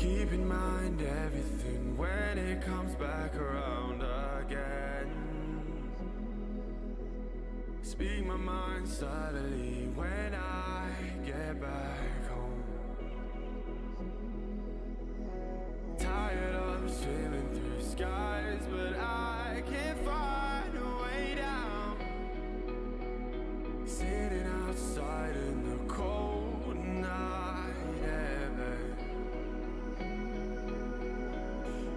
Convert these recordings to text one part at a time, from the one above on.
Keep in mind everything when it comes back around again. Speak my mind subtly when I get back home. Tired of swimming through skies, but I can't find a way down. Sitting outside in the cold night air.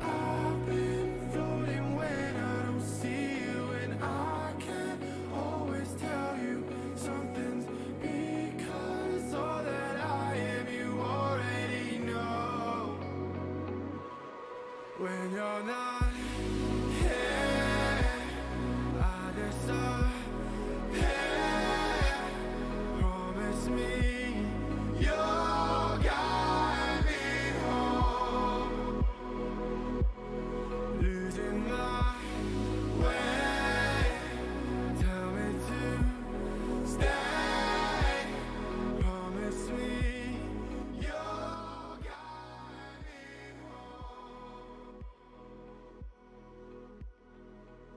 I've been floating when I don't see you, and I can't always tell you something's because all that I am you already know. When you're not here, I disappear. Promise me you'll guide me home. Losing my way, tell me to stay. Promise me you'll guide me home.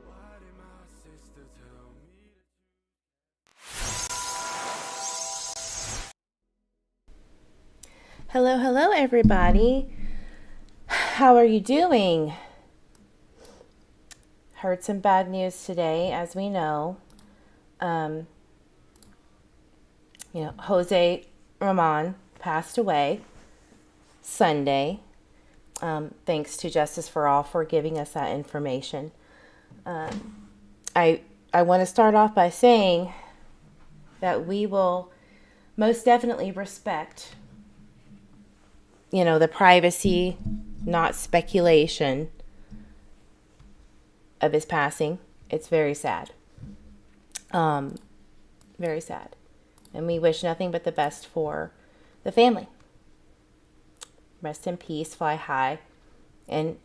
Why did my sister tell me Hello, hello, everybody. How are you doing? Heard some bad news today, as we know. Jose Ramon passed away Sunday. Thanks to Justice for All for giving us that information. I want to start off by saying that we will most definitely respect the privacy, not speculation of his passing. It's very sad. Very sad. And we wish nothing but the best for the family. Rest in peace, fly high. And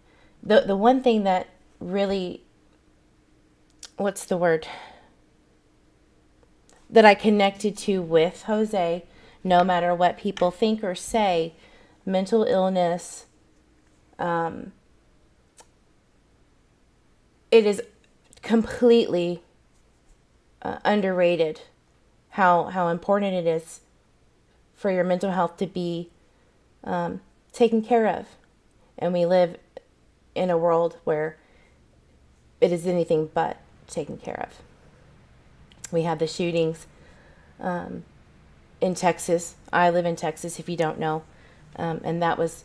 the one thing that really, that I connected to with Jose, no matter what people think or say, mental illness, it is completely underrated how important it is for your mental health to be taken care of. And we live in a world where it is anything but taken care of. We have the shootings in Texas. I live in Texas, if you don't know. And that was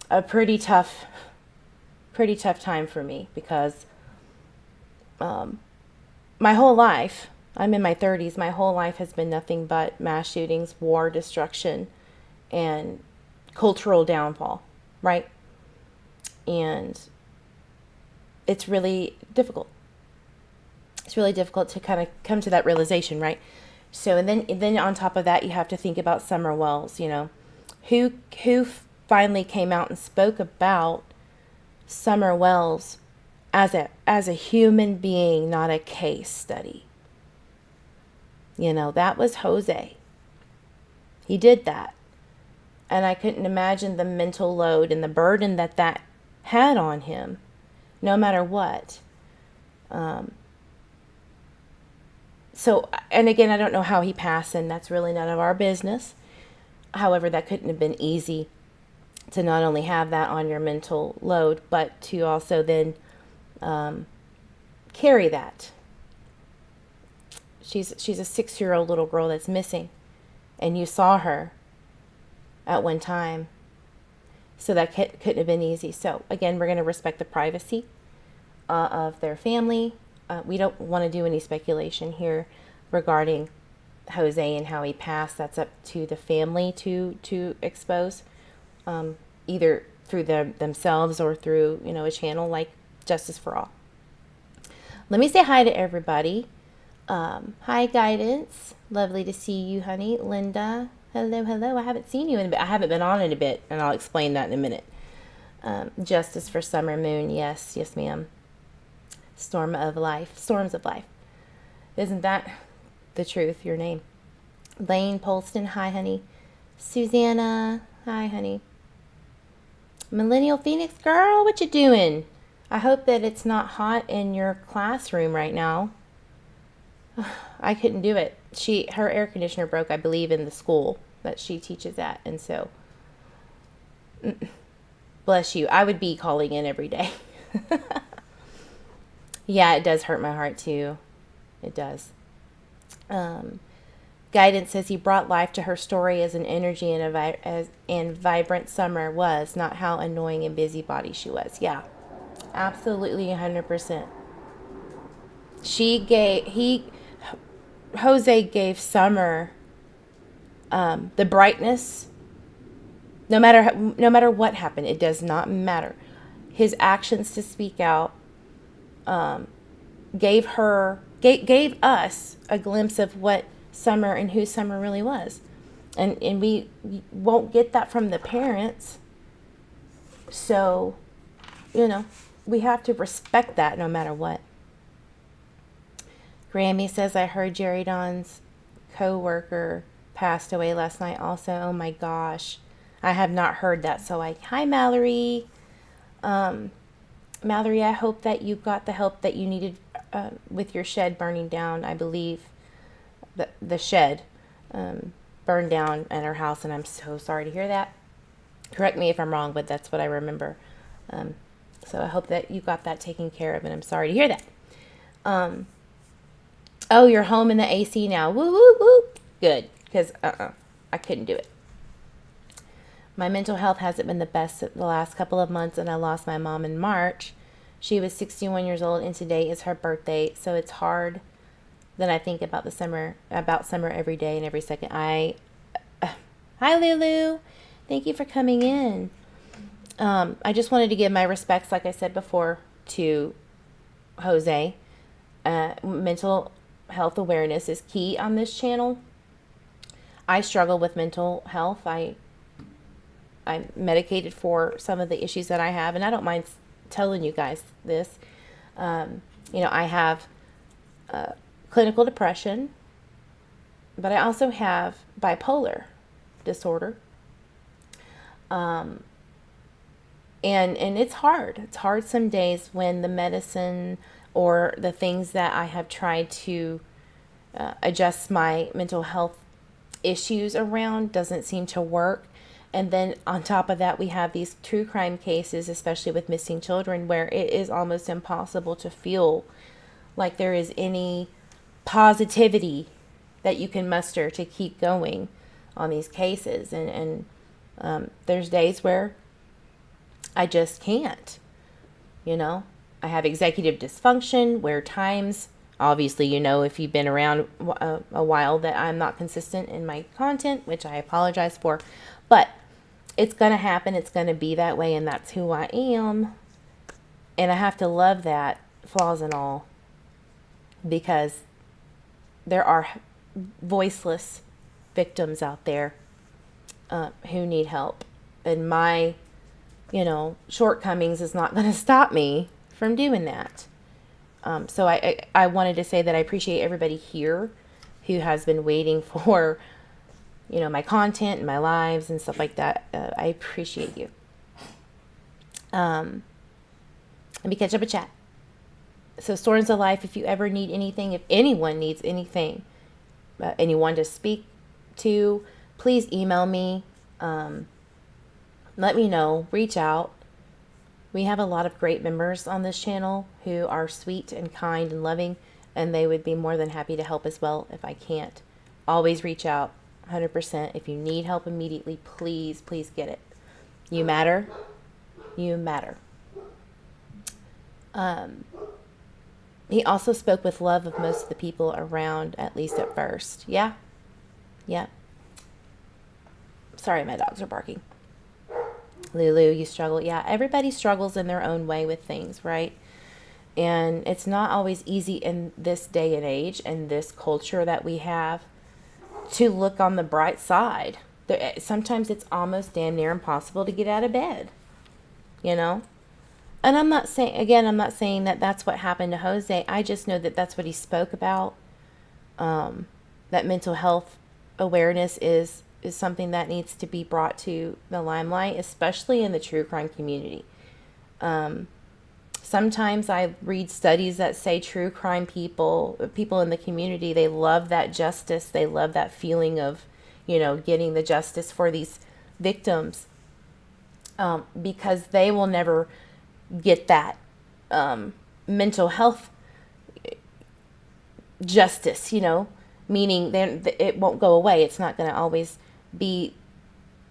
a pretty tough time for me because my whole life, I'm in my 30s, my whole life has been nothing but mass shootings, war, destruction, and cultural downfall, right? And it's really difficult. It's really difficult to kind of come to that realization, right? So, and then on top of that, you have to think about Summer Wells, Who finally came out and spoke about Summer Wells as a human being, not a case study? That was Jose. He did that. And I couldn't imagine the mental load and the burden that had on him, no matter what. So, and again, I don't know how he passed, and that's really none of our business. However, that couldn't have been easy to not only have that on your mental load, but to also then carry that. She's a 6-year-old little girl that's missing, and you saw her at one time. So that couldn't have been easy. So again, we're going to respect the privacy of their family. We don't want to do any speculation here regarding Jose and how he passed. That's up to the family to expose, either through themselves or through a channel like Justice for All. Let me say hi to everybody. Hi, Guidance. Lovely to see you, honey. Linda, hello. I haven't seen you in a bit. I haven't been on in a bit, and I'll explain that in a minute. Justice for Summer Moon. Yes, ma'am. Storms of life. Isn't that the truth? Your name. Lane Polston. Hi, honey. Susanna. Hi, honey. Millennial Phoenix girl, what you doing? I hope that it's not hot in your classroom right now. I couldn't do it. Her air conditioner broke, I believe, in the school that she teaches at, and so bless you. I would be calling in every day. Yeah, it does hurt my heart too. It does. Guidance says he brought life to her story as an energy and vibrant Summer was, not how annoying and busybody she was. Yeah, absolutely 100%. Jose gave Summer the brightness. No matter what happened, it does not matter. His actions to speak out gave us a glimpse of what Summer and who Summer really was. And we won't get that from the parents. So, we have to respect that no matter what. Grammy says, I heard Jerry Don's co-worker passed away last night also. Oh my gosh. I have not heard that. So hi Mallory. Mallory, I hope that you got the help that you needed with your shed burning down. I believe the shed burned down at her house, and I'm so sorry to hear that. Correct me if I'm wrong, but that's what I remember. So I hope that you got that taken care of, and I'm sorry to hear that. Oh, you're home in the AC now. Woo, woo, woo. Good, because I couldn't do it. My mental health hasn't been the best the last couple of months, and I lost my mom in March. She was 61 years old, and today is her birthday, so it's hard. Then I think about summer every day and every second. Hi, Lulu. Thank you for coming in. I just wanted to give my respects, like I said before, to Jose. Mental health awareness is key on this channel. I struggle with mental health. I'm medicated for some of the issues that I have, and I don't mind telling you guys this. I have clinical depression, but I also have bipolar disorder. And it's hard. It's hard some days when the medicine or the things that I have tried to adjust my mental health issues around doesn't seem to work. And then on top of that, we have these true crime cases, especially with missing children, where it is almost impossible to feel like there is any positivity that you can muster to keep going on these cases. And there's days where I just can't, I have executive dysfunction where times, obviously, if you've been around a while, that I'm not consistent in my content, which I apologize for, but it's going to happen. It's going to be that way, and that's who I am. And I have to love that, flaws and all, because there are voiceless victims out there who need help. And my, shortcomings is not going to stop me from doing that. So I wanted to say that I appreciate everybody here who has been waiting for, my content and my lives and stuff like that. I appreciate you. Let me catch up a chat. So Storms of Life, if you ever need anything, if anyone needs anything, anyone to speak to, please email me. Let me know. Reach out. We have a lot of great members on this channel who are sweet and kind and loving, and they would be more than happy to help as well if I can't. Always reach out, 100%. If you need help immediately, please, please get it. You matter. You matter. He also spoke with love of most of the people around, at least at first. Yeah. Yeah. Sorry, my dogs are barking. Lulu, you struggle. Yeah, everybody struggles in their own way with things, right? And it's not always easy in this day and age and this culture that we have to look on the bright side. Sometimes it's almost damn near impossible to get out of bed, And I'm not saying that that's what happened to Jose. I just know that that's what he spoke about. That mental health awareness is is something that needs to be brought to the limelight, especially in the true crime community. Sometimes I read studies that say true crime people in the community, they love that justice. They love that feeling of, getting the justice for these victims, because they will never get that mental health justice, meaning then it won't go away. It's not going to always be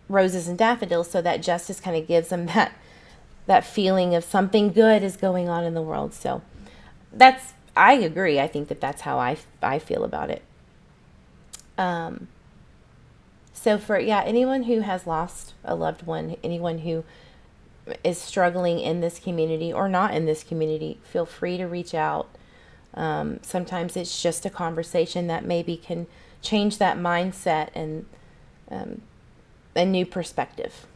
roses and daffodils. So that justice kind of gives them that feeling of something good is going on in the world. So I agree. I think that's how I feel about it. So for, anyone who has lost a loved one, anyone who is struggling in this community or not in this community, feel free to reach out. Sometimes it's just a conversation that maybe can change that mindset and a new perspective.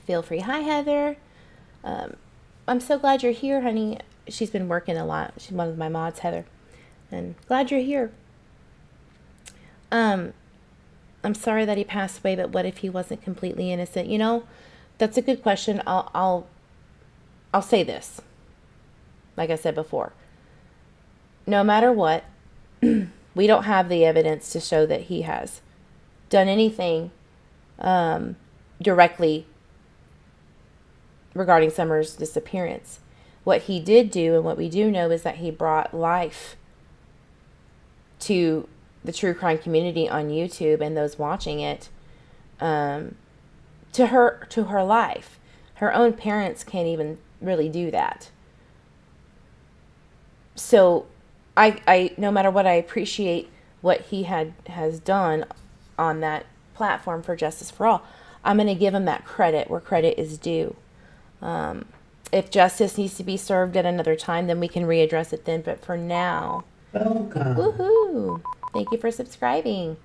Feel free. Hi, Heather. I'm so glad you're here, honey. She's been working a lot. She's one of my mods, Heather. And glad you're here. I'm sorry that he passed away, but what if he wasn't completely innocent? That's a good question. I'll say this. Like I said before, no matter what, we don't have the evidence to show that he has done anything directly regarding Summer's disappearance. What he did do, and what we do know, is that he brought life to the true crime community on YouTube and those watching it, to her life. Her own parents can't even really do that. So I no matter what, I appreciate what he has done on that platform for Justice for All. I'm going to give him that credit where credit is due. If justice needs to be served at another time, then we can readdress it then. But for now, welcome. Woohoo! Thank you for subscribing,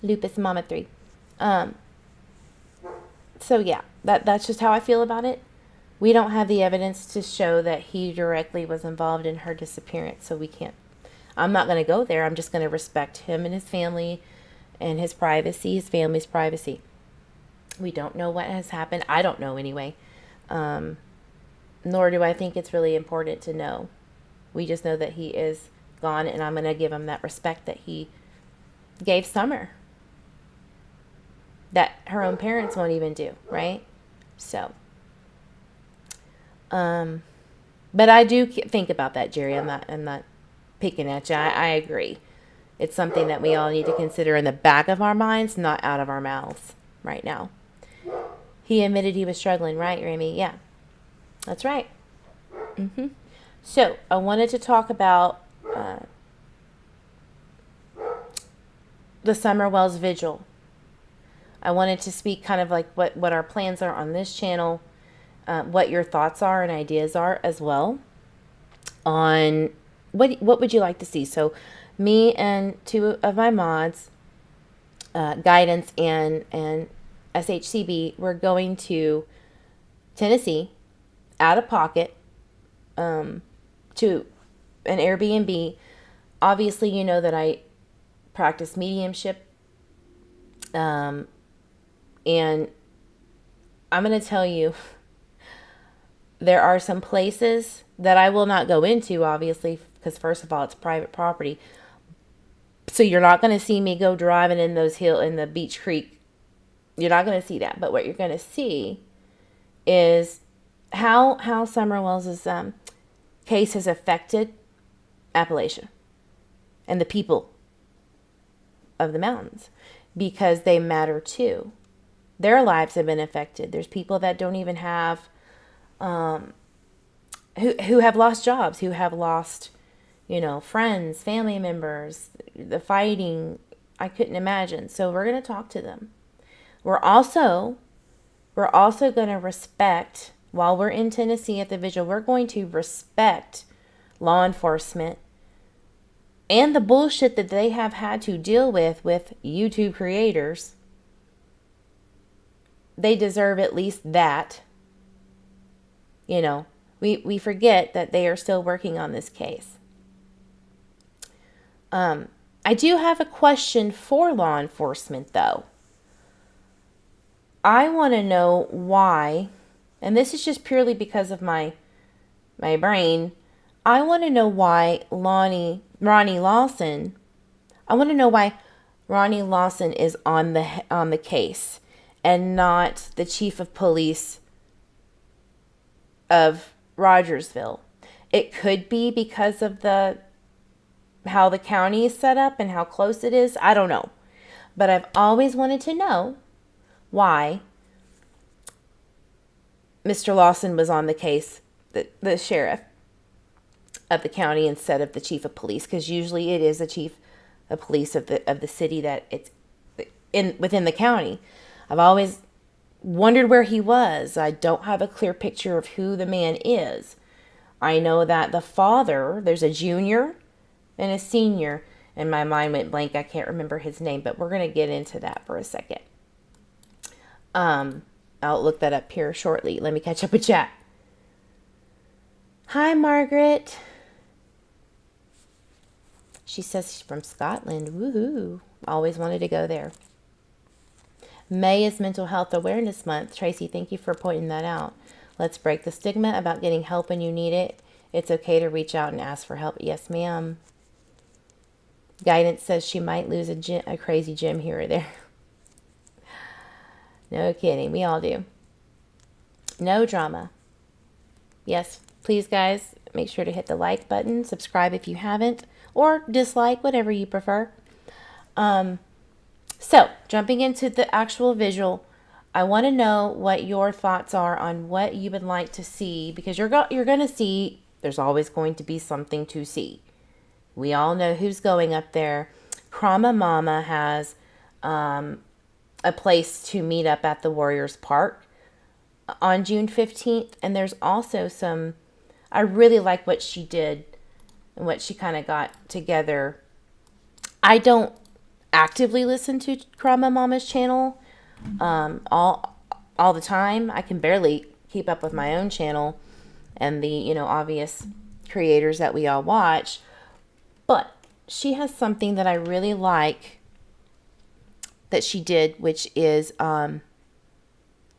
Lupus Mama 3. So yeah, that's just how I feel about it. We don't have the evidence to show that he directly was involved in her disappearance, so we can't. I'm not going to go there. I'm just going to respect him and his family and his privacy, his family's privacy. We don't know what has happened. I don't know anyway. Nor do I think it's really important to know. We just know that he is gone, and I'm going to give him that respect that he gave Summer, that her own parents won't even do, right? So, but I do think about that, Jerry. I'm not picking at you. I agree. It's something that we all need to consider in the back of our minds, not out of our mouths right now. He admitted he was struggling, right, Remy? Yeah, that's right. So I wanted to talk about the Summer Wells Vigil. I wanted to speak kind of like what our plans are on this channel, what your thoughts are and ideas are as well on what would you like to see. So me and two of my mods, Guidance and SHCB, we're going to Tennessee out of pocket to an Airbnb. Obviously, you know that I practice mediumship, and I'm going to tell you, there are some places that I will not go into, obviously, because first of all, it's private property. So you're not going to see me go driving in the Beach Creek. You're not going to see that. But what you're going to see is how Summer Wells' case has affected Appalachia and the people of the mountains, because they matter too. Their lives have been affected. There's people that don't even have, who have lost jobs, who have lost, friends, family members, the fighting. I couldn't imagine. So we're going to talk to them. We're also going to respect, while we're in Tennessee at the Vigil, we're going to respect law enforcement and the bullshit that they have had to deal with YouTube creators. They deserve at least that. We forget that they are still working on this case. I do have a question for law enforcement, though. I want to know why, and this is just purely because of my brain. I want to know why Ronnie Lawson. I want to know why Ronnie Lawson is on the case and not the chief of police of Rogersville. It could be because of how the county is set up and how close it is. I don't know. But I've always wanted to know why Mr. Lawson was on the case, the sheriff of the county instead of the chief of police, because usually it is the chief of police of the city that it's within the county. I've always wondered where he was. I don't have a clear picture of who the man is. I know that the father, there's a junior and a senior, and my mind went blank. I can't remember his name, but we're going to get into that for a second. I'll look that up here shortly. Let me catch up with chat. Hi, Margaret. She says she's from Scotland. Woohoo. Always wanted to go there. May is Mental Health Awareness Month. Tracy, thank you for pointing that out. Let's break the stigma about getting help when you need it. It's okay to reach out and ask for help. Yes, ma'am. Guidance says she might lose a crazy gym here or there. No kidding. We all do. No drama. Yes, please, guys, make sure to hit the like button. Subscribe if you haven't. Or dislike, whatever you prefer. So, jumping into the actual visual, I want to know what your thoughts are on what you would like to see, because you're going to see, there's always going to be something to see. We all know who's going up there. Krama Mama has a place to meet up at the Warriors Park on June 15th. And there's also I really like what she did and what she kind of got together. I don't actively listen to Krama Mama's channel all the time. I can barely keep up with my own channel and the, obvious creators that we all watch. But she has something that I really like that she did, which is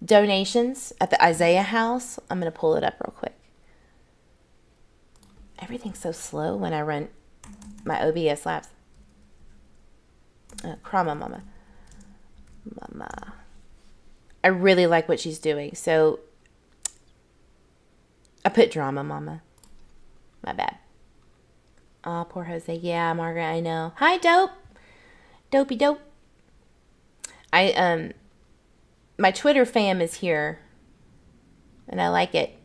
donations at the Isaiah House. I'm going to pull it up real quick. Everything's so slow when I run my OBS labs. Krama Mama. I really like what she's doing. So I put Drama Mama. My bad. Oh, poor Jose. Yeah, Margaret, I know. Hi, Dope. Dopey Dope. My Twitter fam is here, and I like it.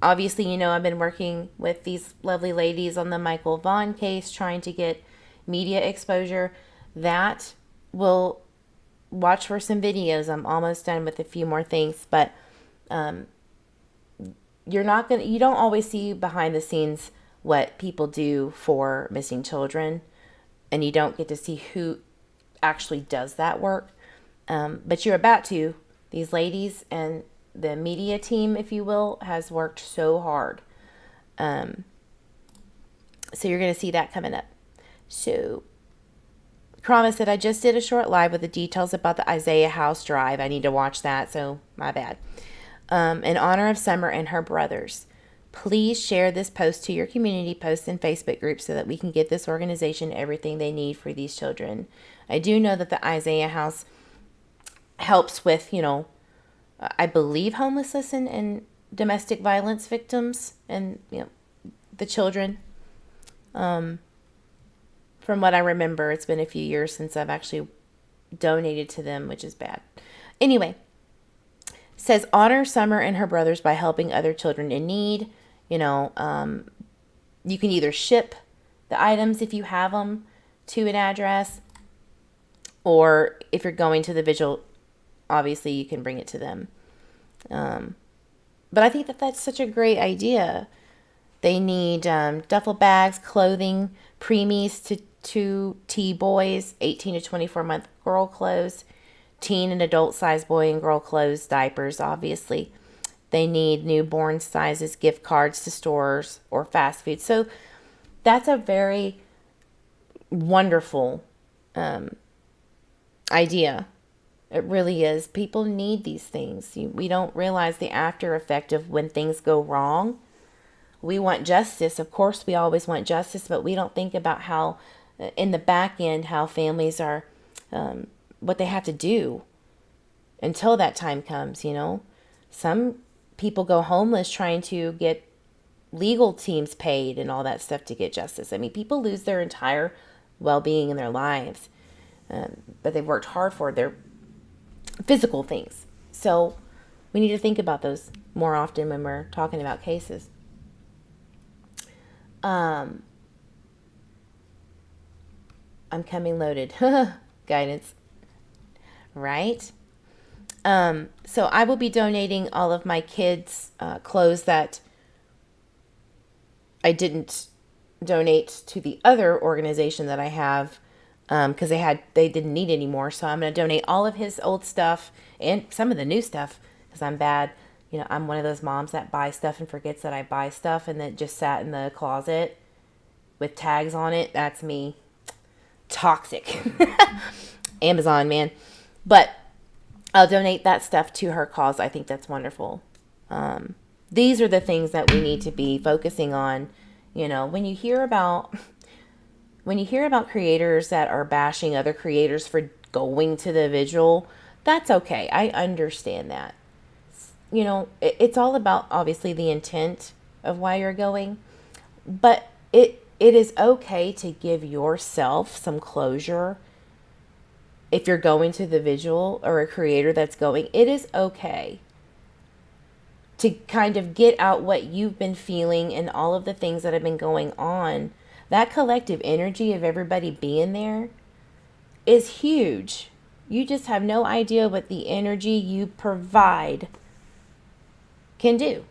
Obviously, I've been working with these lovely ladies on the Michael Vaughn case, trying to get media exposure. That will watch for some videos. I'm almost done with a few more things, but you don't always see behind the scenes what people do for missing children, and you don't get to see who actually does that work. But you're about to. These ladies and the media team, if you will, has worked so hard. So you're going to see that coming up. So Krama said, I just did a short live with the details about the Isaiah House Drive. I need to watch that, so my bad. In honor of Summer and her brothers. Please share this post to your community posts and Facebook groups so that we can get this organization everything they need for these children. I do know that the Isaiah House helps with, I believe homelessness and domestic violence victims and, the children. From what I remember, it's been a few years since I've actually donated to them, which is bad. Anyway, says honor Summer and her brothers by helping other children in need. You can either ship the items if you have them to an address, or if you're going to the Vigil, obviously you can bring it to them. But I think that that's such a great idea. They need duffel bags, clothing, preemies to T-boys, 18 to 24 month girl clothes, teen and adult size boy and girl clothes, diapers, obviously. They need newborn sizes, gift cards to stores or fast food. So that's a very wonderful idea. It really is. People need these things. We don't realize the after effect of when things go wrong. We want justice. Of course, we always want justice, but we don't think about how, in the back end, how families are, what they have to do until that time comes, Some people go homeless trying to get legal teams paid and all that stuff to get justice. I mean, people lose their entire well-being in their lives, but they've worked hard for their physical things. So we need to think about those more often when we're talking about cases. I'm coming loaded. Guidance. Right? So I will be donating all of my kids' clothes that I didn't donate to the other organization that I have, because they didn't need anymore. So I'm going to donate all of his old stuff and some of the new stuff, because I'm bad. I'm one of those moms that buys stuff and forgets that I buy stuff and that just sat in the closet with tags on it. That's me. Toxic. Amazon, man. But I'll donate that stuff to her cause. I think that's wonderful. These are the things that we need to be focusing on. When you hear about creators that are bashing other creators for going to the vigil, that's okay. I understand that. It's all about, obviously, the intent of why you're going. But it is okay to give yourself some closure. If you're going to the vigil, or a creator that's going, it is okay to kind of get out what you've been feeling and all of the things that have been going on. That collective energy of everybody being there is huge. You just have no idea what the energy you provide can do.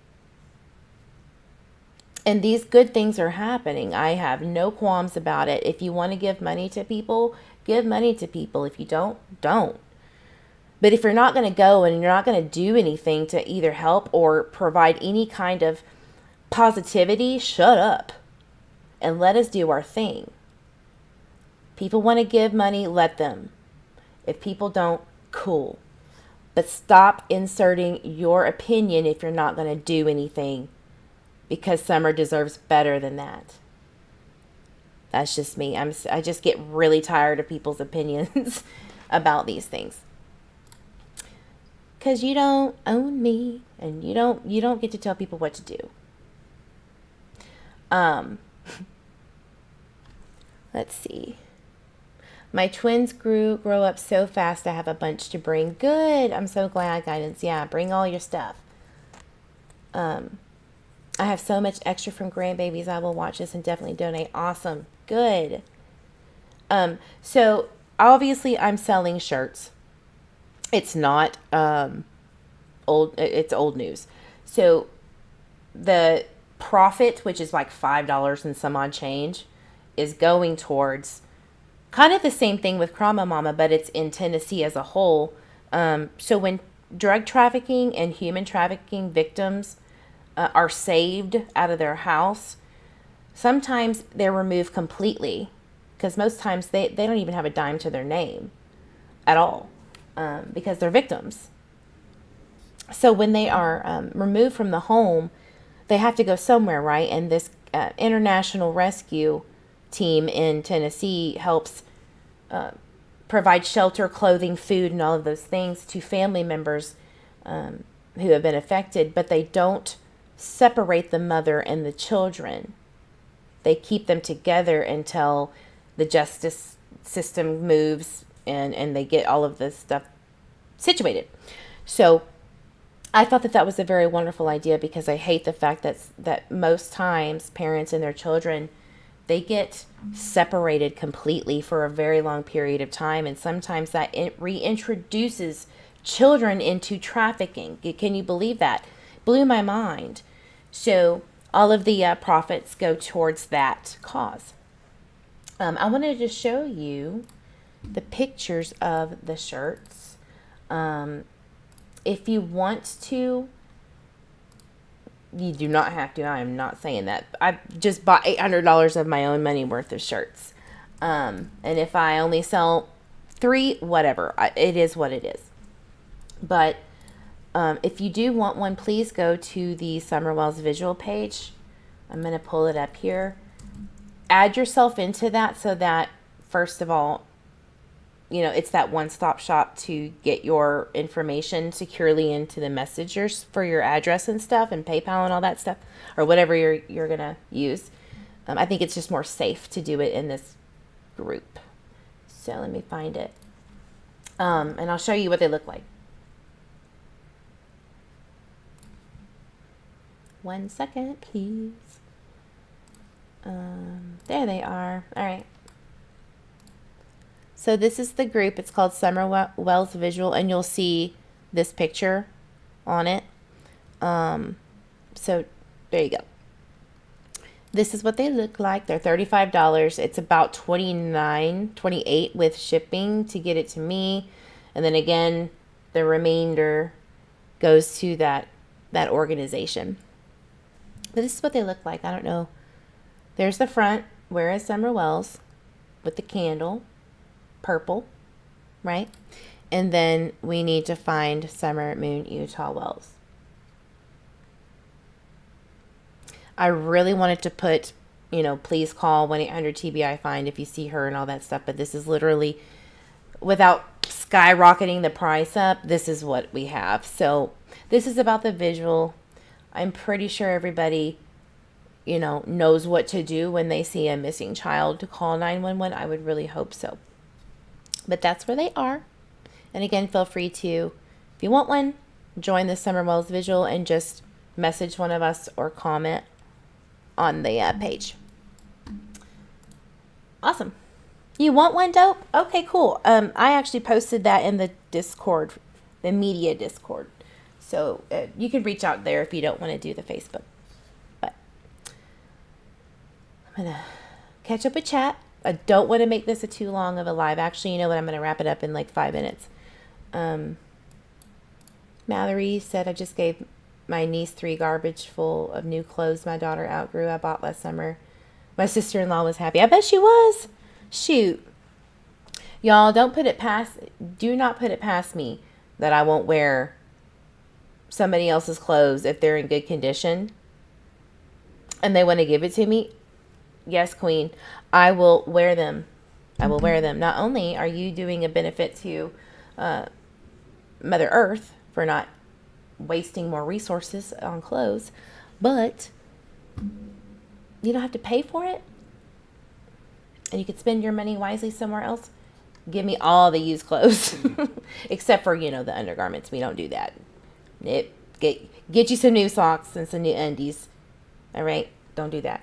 And these good things are happening. I have no qualms about it. If you want to give money to people, give money to people. If you don't. But if you're not going to go and you're not going to do anything to either help or provide any kind of positivity, shut up and let us do our thing. People want to give money, let them. If people don't, cool. But stop inserting your opinion if you're not going to do anything, because Summer deserves better than that. That's just me. I just get really tired of people's opinions about these things. Because you don't own me, and you don't get to tell people what to do. Let's see. My twins grow up so fast. I have a bunch to bring. Good. I'm so glad, Guidance. Yeah, bring all your stuff. I have so much extra from grandbabies. I will watch this and definitely donate. Awesome. Good. So obviously I'm selling shirts. It's not old. It's old news. So the profit, which is like $5 and some odd change, is going towards kind of the same thing with Krama Mama, but it's in Tennessee as a whole. So when drug trafficking and human trafficking victims are saved out of their house, sometimes they're removed completely, because most times they don't even have a dime to their name at all, because they're victims. So when they are removed from the home, they have to go somewhere, right? And this international rescue team in Tennessee helps provide shelter, clothing, food, and all of those things to family members who have been affected, but they don't separate the mother and the children. They keep them together until the justice system moves and they get all of this stuff situated. So I thought that was a very wonderful idea, because I hate the fact that most times parents and their children, they get separated completely for a very long period of time, and sometimes that reintroduces children into trafficking. Can you believe that? Blew my mind. So all of the profits go towards that cause. I wanted to show you the pictures of the shirts. If you want to, you do not have to. I am not saying that. I just bought $800 of my own money worth of shirts. And if I only sell 3, whatever, it is what it is. But if you do want one, please go to the Summer Wells Vigil page. I'm going to pull it up here. Add yourself into that so that, first of all, it's that one-stop shop to get your information securely into the messengers for your address and stuff, and PayPal and all that stuff, or whatever you're going to use. I think it's just more safe to do it in this group. So let me find it. And I'll show you what they look like. 1 second, please. There they are. All right. So this is the group. It's called Summer Wells Vigil, and you'll see this picture on it. So there you go. This is what they look like. They're $35. It's about $28 with shipping to get it to me. And then again, the remainder goes to that organization. But this is what they look like. I don't know. There's the front. Where is Summer Wells? With the candle. Purple. Right? And then we need to find Summer Moon Utah Wells. I really wanted to put, please call 1-800-TBI-FIND if you see her and all that stuff. But this is literally, without skyrocketing the price up, this is what we have. So this is about the Vigil. I'm pretty sure everybody, knows what to do when they see a missing child to call 911. I would really hope so. But that's where they are. And again, feel free to, if you want one, join the Summer Wells Vigil and just message one of us or comment on the page. Awesome. You want one, Dope? Okay, cool. I actually posted that in the Discord, the media Discord. So you can reach out there if you don't want to do the Facebook. But I'm going to catch up with chat. I don't want to make this too long of a live. Actually, you know what? I'm going to wrap it up in like 5 minutes. Mallory said, I just gave my niece 3 garbage full of new clothes my daughter outgrew I bought last summer. My sister-in-law was happy. I bet she was. Shoot. Y'all, do not put it past me that I won't wear somebody else's clothes if they're in good condition and they want to give it to me. Yes, Queen, I will wear them. I will wear them. Not only are you doing a benefit to Mother Earth for not wasting more resources on clothes, but you don't have to pay for it, and you could spend your money wisely somewhere else. Give me all the used clothes, except for the undergarments. We don't do that. Get you some new socks and some new undies. All right, don't do that.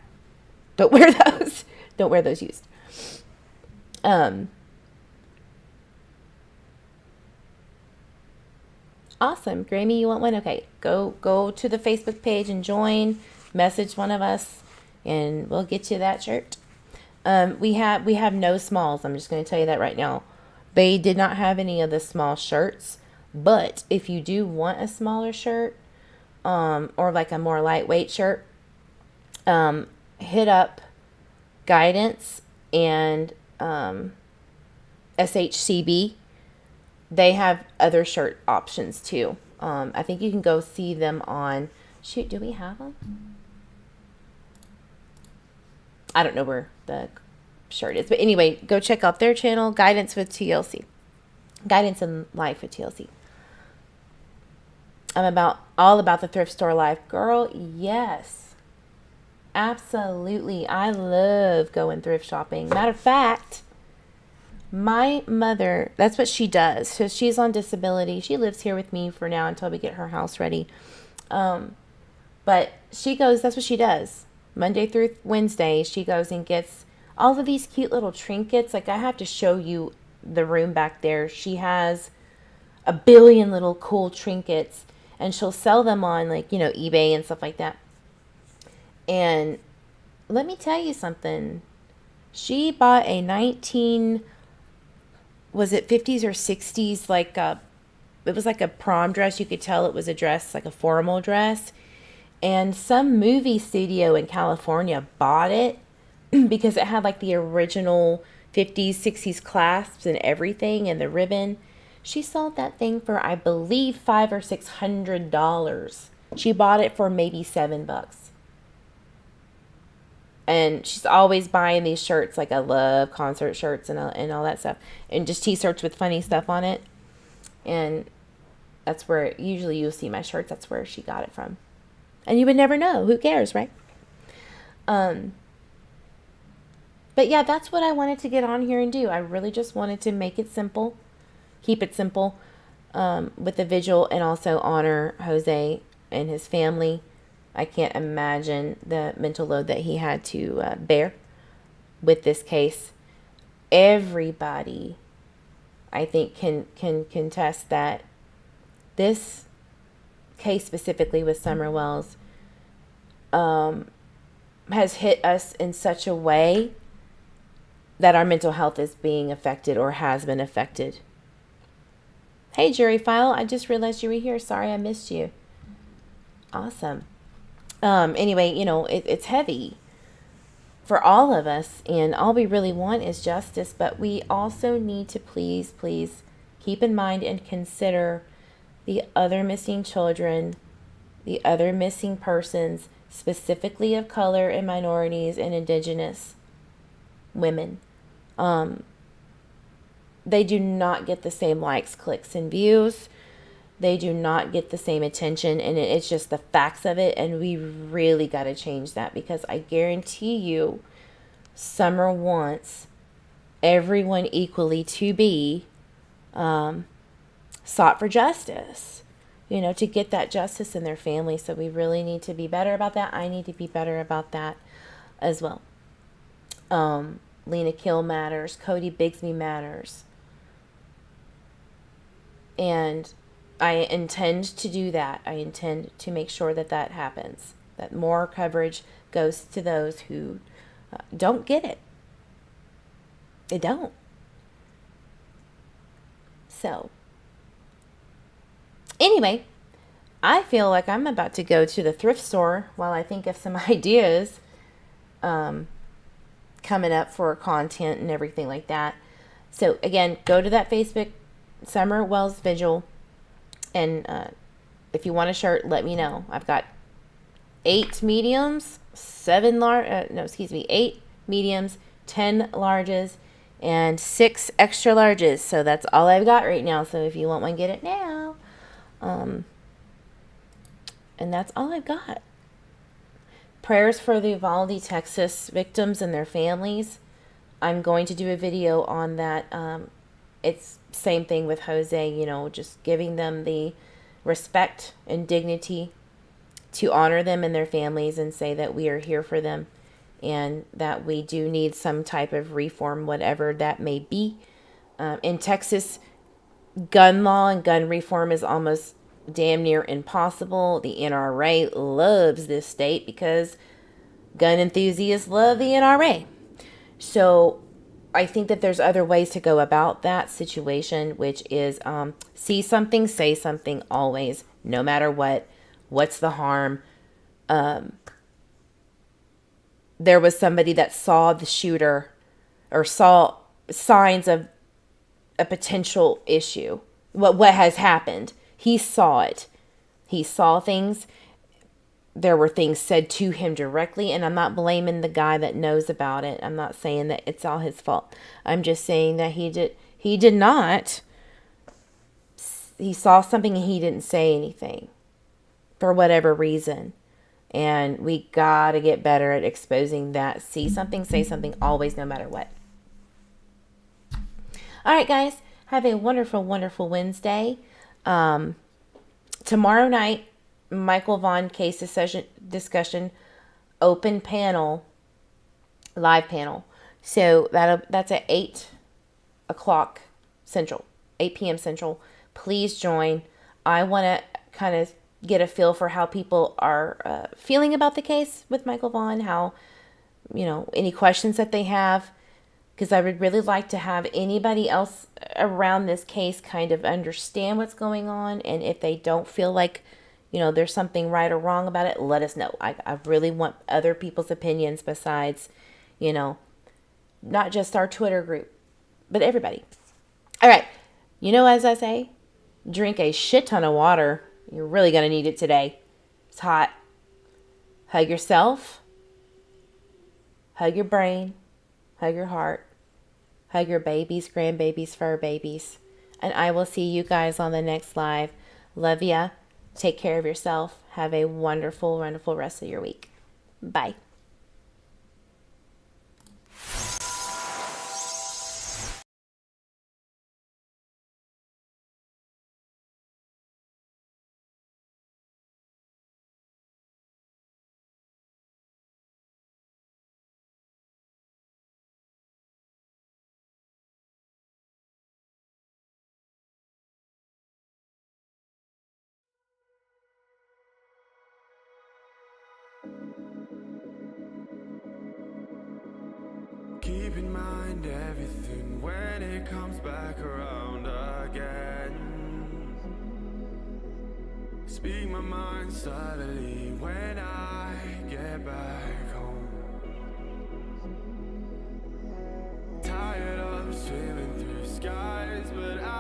Don't wear those. Don't wear those used. Awesome. Grammy, you want one? Okay. Go to the Facebook page and join. Message one of us and we'll get you that shirt. We have no smalls. I'm just going to tell you that right now. They did not have any of the small shirts, but if you do want a smaller shirt, or like a more lightweight shirt, hit up Guidance and SHCB. They have other shirt options too. I think you can go see them on, shoot, do we have them? I don't know where the shirt is, but anyway, go check out their channel, Guidance with TLC. Guidance in Life with TLC. I'm all about the thrift store life. Girl, yes. Absolutely. I love going thrift shopping. Matter of fact, my mother, that's what she does. So she's on disability. She lives here with me for now until we get her house ready. But she goes, that's what she does. Monday through Wednesday, she goes and gets all of these cute little trinkets. Like, I have to show you the room back there. She has a billion little cool trinkets, and she'll sell them on, like, eBay and stuff like that. And let me tell you something. She bought a 50s or 60s, like it was like a prom dress. You could tell it was a dress, like a formal dress. And some movie studio in California bought it because it had like the original 50s, 60s clasps and everything, and the ribbon. She sold that thing for, I believe, $500 or $600. She bought it for maybe $7. And she's always buying these shirts. Like, I love concert shirts and all that stuff, and just t-shirts with funny stuff on it. And that's where usually you'll see my shirts. That's where she got it from. And you would never know. Who cares, right? But yeah, that's what I wanted to get on here and do. I really just wanted to make it simple, keep it simple, with the vigil, and also honor Jose and his family. I can't imagine the mental load that he had to bear with this case. Everybody, I think, can contest that this case specifically with Summer Wells has hit us in such a way that our mental health is being affected or has been affected. Hey, Jury File, I just realized you were here. Sorry I missed you. Awesome. Anyway, it's heavy for all of us, and all we really want is justice, but we also need to please keep in mind and consider the other missing children, the other missing persons, specifically of color and minorities and indigenous women. They do not get the same likes, clicks, and views. They do not get the same attention, and it's just the facts of it, and we really got to change that, because I guarantee you Summer wants everyone equally to be sought for justice, to get that justice in their family. So we really need to be better about that. I need to be better about that as well. Lena Kill matters. Cody Bigsby matters. And I intend to do that. I intend to make sure that happens, that more coverage goes to those who don't get it. They don't. So, anyway, I feel like I'm about to go to the thrift store while I think of some ideas coming up for content and everything like that. So, again, go to that Facebook, Summer Wells Vigil, and if you want a shirt, let me know. I've got 8 mediums, 8 mediums, 10 larges, and 6 extra larges. So that's all I've got right now. So if you want one, get it now. And that's all I've got. Prayers for the Uvalde, Texas victims and their families. I'm going to do a video on that. It's same thing with Jose, just giving them the respect and dignity to honor them and their families, and say that we are here for them, and that we do need some type of reform, whatever that may be. In Texas, gun law and gun reform is almost damn near impossible. The NRA loves this state because gun enthusiasts love the NRA. So I think that there's other ways to go about that situation, which is see something, say something always, no matter what. What's the harm? There was somebody that saw the shooter or saw signs of a potential issue. What has happened? He saw it. He saw things. There were things said to him directly, and I'm not blaming the guy that knows about it. I'm not saying that it's all his fault. I'm just saying that he did not. He saw something and he didn't say anything for whatever reason. And we got to get better at exposing that. See something, say something, always, no matter what. All right, guys. Have a wonderful, wonderful Wednesday. Tomorrow night, Michael Vaughn case discussion, open panel, live panel. So that's at 8 o'clock Central, 8 p.m. Central. Please join. I want to kind of get a feel for how people are feeling about the case with Michael Vaughn, how, any questions that they have, because I would really like to have anybody else around this case kind of understand what's going on. And if they don't feel like, there's something right or wrong about it, let us know. I really want other people's opinions besides, not just our Twitter group, but everybody. All right. You know, as I say, drink a shit ton of water. You're really going to need it today. It's hot. Hug yourself. Hug your brain. Hug your heart. Hug your babies, grandbabies, fur babies. And I will see you guys on the next live. Love ya. Take care of yourself. Have a wonderful, wonderful rest of your week. Bye. Keep in mind everything when it comes back around again. Speak my mind subtly when I get back home. Tired of swimming through skies, but I